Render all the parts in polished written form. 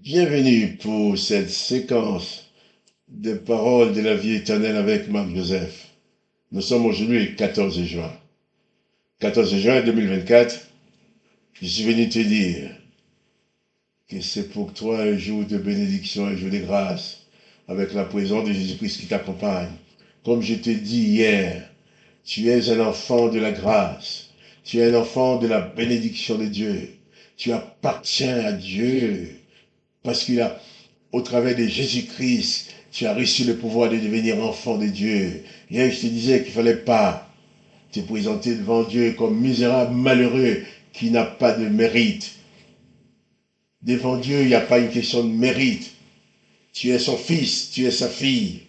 Bienvenue pour cette séquence de paroles de la vie éternelle avec Marc Joseph. Nous sommes aujourd'hui le 14 juin. 14 juin 2024, je suis venu te dire que c'est pour toi un jour de bénédiction, un jour de grâce, avec la présence de Jésus-Christ qui t'accompagne. Comme je te dis hier, tu es un enfant de la grâce, tu es un enfant de la bénédiction de Dieu, tu appartiens à Dieu, parce qu'il a au travers de Jésus-Christ, tu as reçu le pouvoir de devenir enfant de Dieu. Hier, je te disais qu'il ne fallait pas te présenter devant Dieu comme misérable, malheureux, qui n'a pas de mérite. Devant Dieu, il n'y a pas une question de mérite. Tu es son fils, tu es sa fille.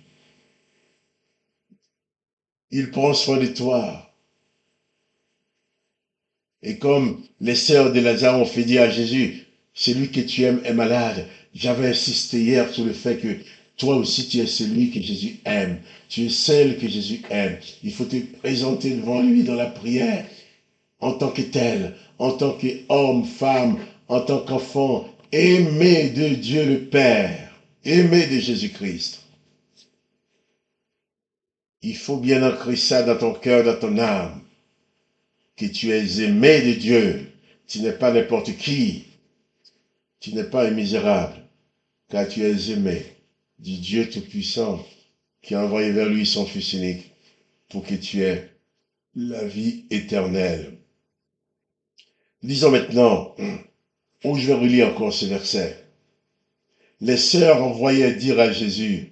Il prend soin de toi. Et comme les sœurs de Lazare ont fait dire à Jésus, celui que tu aimes est malade. J'avais insisté hier sur le fait que toi aussi tu es celui que Jésus aime. Tu es celle que Jésus aime. Il faut te présenter devant lui dans la prière en tant que tel, en tant qu'homme, femme, en tant qu'enfant, aimé de Dieu le Père, aimé de Jésus-Christ. Il faut bien ancrer ça dans ton cœur, dans ton âme, que tu es aimé de Dieu. Tu n'es pas n'importe qui. Tu n'es pas un misérable, car tu es aimé du Dieu Tout-Puissant qui a envoyé vers lui son Fils unique pour que tu aies la vie éternelle. Lisons maintenant, où je vais relire encore ce verset. Les sœurs envoyaient dire à Jésus,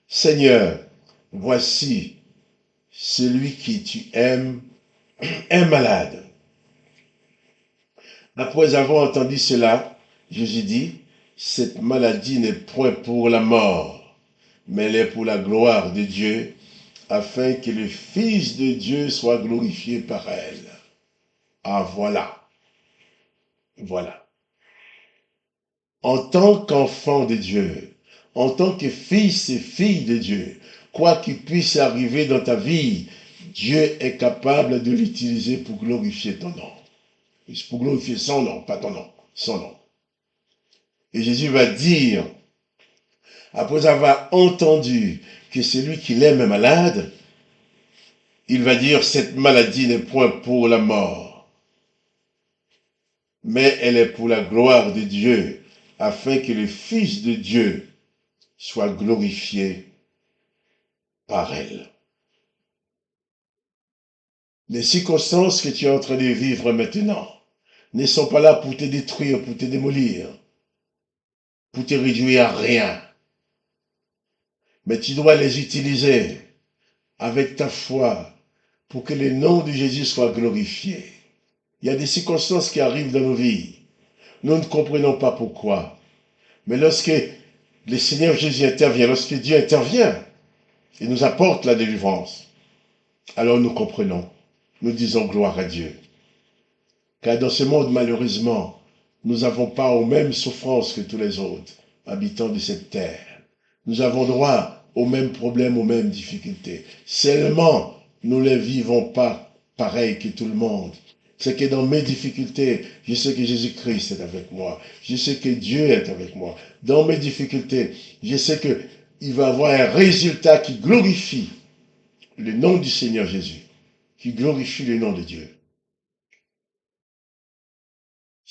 Seigneur, voici, celui qui tu aimes est malade. Après avoir entendu cela, Jésus dit, cette maladie n'est point pour la mort, mais elle est pour la gloire de Dieu, afin que le Fils de Dieu soit glorifié par elle. Ah voilà, voilà. En tant qu'enfant de Dieu, en tant que fils et fille de Dieu, quoi qu'il puisse arriver dans ta vie, Dieu est capable de l'utiliser pour glorifier ton nom. Pour glorifier son nom, pas ton nom, son nom. Et Jésus va dire, après avoir entendu que celui qu'il aime est malade, il va dire, cette maladie n'est point pour la mort, mais elle est pour la gloire de Dieu, afin que le Fils de Dieu soit glorifié par elle. Les circonstances que tu es en train de vivre maintenant ne sont pas là pour te détruire, pour te démolir, pour te réduire à rien. Mais tu dois les utiliser avec ta foi pour que le nom de Jésus soit glorifié. Il y a des circonstances qui arrivent dans nos vies. Nous ne comprenons pas pourquoi. Mais lorsque le Seigneur Jésus intervient, lorsque Dieu intervient et nous apporte la délivrance, alors nous comprenons. Nous disons gloire à Dieu. Car dans ce monde, malheureusement, nous n'avons pas aux mêmes souffrances que tous les autres habitants de cette terre. Nous avons droit aux mêmes problèmes, aux mêmes difficultés. Seulement, nous ne les vivons pas pareil que tout le monde. C'est que dans mes difficultés, je sais que Jésus-Christ est avec moi. Je sais que Dieu est avec moi. Dans mes difficultés, je sais qu'il va y avoir un résultat qui glorifie le nom du Seigneur Jésus, qui glorifie le nom de Dieu.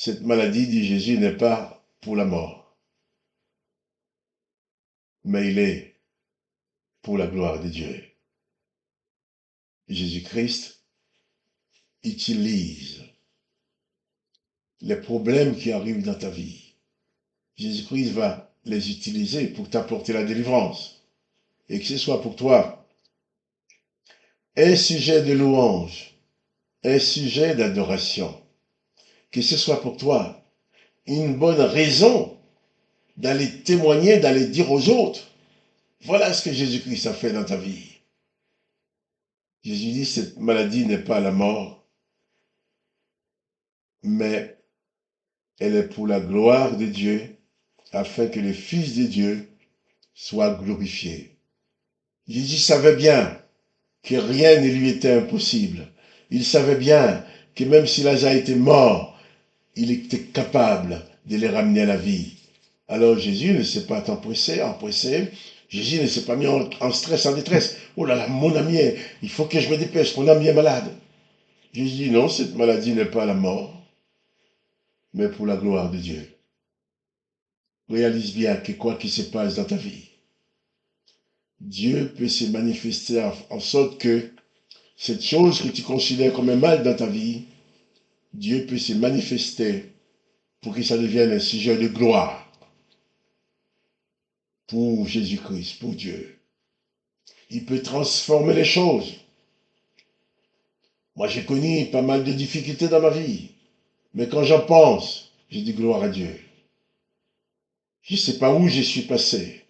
Cette maladie, dit Jésus, n'est pas pour la mort, mais il est pour la gloire de Dieu. Jésus-Christ utilise les problèmes qui arrivent dans ta vie. Jésus-Christ va les utiliser pour t'apporter la délivrance. Et que ce soit pour toi un sujet de louange, un sujet d'adoration. Que ce soit pour toi une bonne raison d'aller témoigner, d'aller dire aux autres, voilà ce que Jésus-Christ a fait dans ta vie. Jésus dit, cette maladie n'est pas la mort, mais elle est pour la gloire de Dieu, afin que le Fils de Dieu soit glorifié. Jésus savait bien que rien ne lui était impossible. Il savait bien que même si Lazare était mort, il était capable de les ramener à la vie. Alors Jésus ne s'est pas empressé. Jésus ne s'est pas mis en stress, en détresse. Oh là là, mon ami, il faut que je me dépêche, mon ami est malade. Jésus dit non, cette maladie n'est pas la mort, mais pour la gloire de Dieu. Réalise bien que quoi qu'il se passe dans ta vie, Dieu peut se manifester en sorte que cette chose que tu considères comme un mal dans ta vie, Dieu peut se manifester pour que ça devienne un sujet de gloire pour Jésus-Christ, pour Dieu. Il peut transformer les choses. Moi, j'ai connu pas mal de difficultés dans ma vie. Mais quand j'en pense, je dis gloire à Dieu. Je ne sais pas où je suis passé.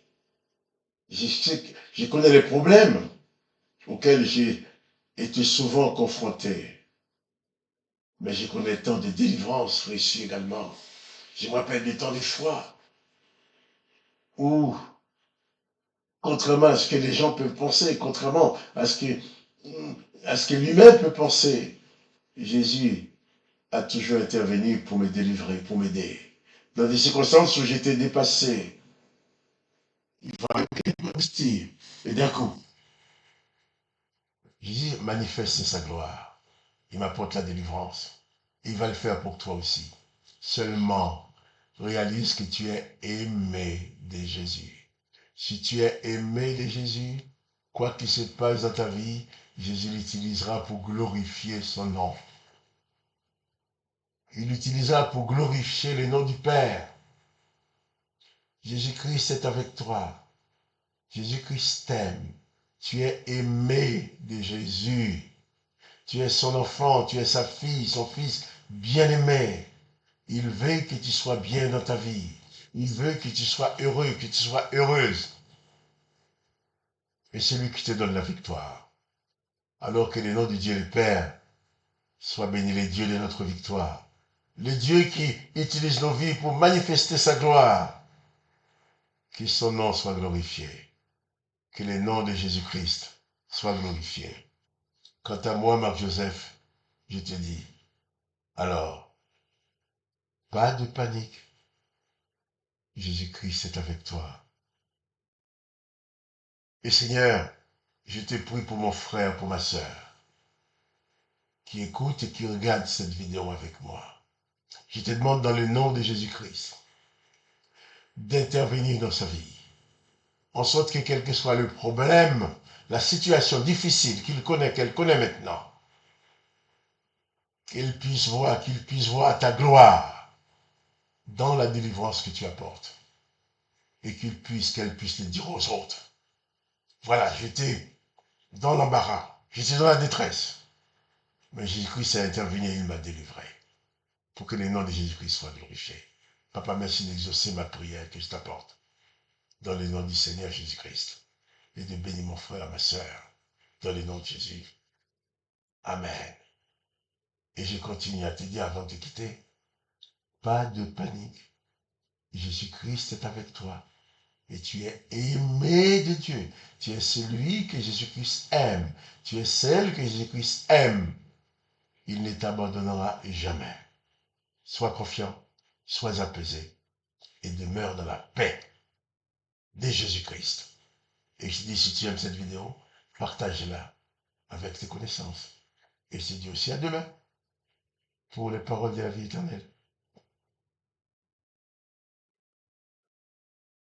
Je connais les problèmes auxquels j'ai été souvent confronté. Mais je connais tant de délivrances reçues également. Je me rappelle des temps de foi où, contrairement à ce que les gens peuvent penser, contrairement à ce que lui-même peut penser, Jésus a toujours intervenu pour me délivrer, pour m'aider. Dans des circonstances où j'étais dépassé, il va m'investir. Et d'un coup, Jésus manifeste sa gloire. Il m'apporte la délivrance. Il va le faire pour toi aussi. Seulement, réalise que tu es aimé de Jésus. Si tu es aimé de Jésus, quoi qu'il se passe dans ta vie, Jésus l'utilisera pour glorifier son nom. Il l'utilisera pour glorifier le nom du Père. Jésus-Christ est avec toi. Jésus-Christ t'aime. Tu es aimé de Jésus. Tu es son enfant, tu es sa fille, son fils bien-aimé. Il veut que tu sois bien dans ta vie. Il veut que tu sois heureux, que tu sois heureuse. Et c'est lui qui te donne la victoire. Alors que le nom de Dieu le Père soit béni, le Dieu de notre victoire. Le Dieu qui utilise nos vies pour manifester sa gloire. Que son nom soit glorifié. Que le nom de Jésus-Christ soit glorifié. Quant à moi, Marc-Joseph, je te dis, alors, pas de panique. Jésus-Christ est avec toi. Et Seigneur, je te prie pour mon frère, pour ma sœur, qui écoute et qui regarde cette vidéo avec moi. Je te demande dans le nom de Jésus-Christ d'intervenir dans sa vie, en sorte que quel que soit le problème, la situation difficile qu'elle connaît maintenant, qu'il puisse voir ta gloire dans la délivrance que tu apportes, et qu'elle puisse le dire aux autres. Voilà, j'étais dans l'embarras, j'étais dans la détresse, mais Jésus-Christ est intervenu et il m'a délivré. Pour que le nom de Jésus-Christ soit glorifié. Papa, merci d'exaucer ma prière que je t'apporte. Dans le nom du Seigneur Jésus-Christ. Et de bénir mon frère, ma soeur. Dans le nom de Jésus. Amen. Et je continue à te dire avant de te quitter, pas de panique. Jésus-Christ est avec toi. Et tu es aimé de Dieu. Tu es celui que Jésus-Christ aime. Tu es celle que Jésus-Christ aime. Il ne t'abandonnera jamais. Sois confiant, sois apaisé et demeure dans la paix de Jésus-Christ. Et je dis, si tu aimes cette vidéo, partage-la avec tes connaissances. Et je te dis aussi à demain pour les paroles de la vie éternelle.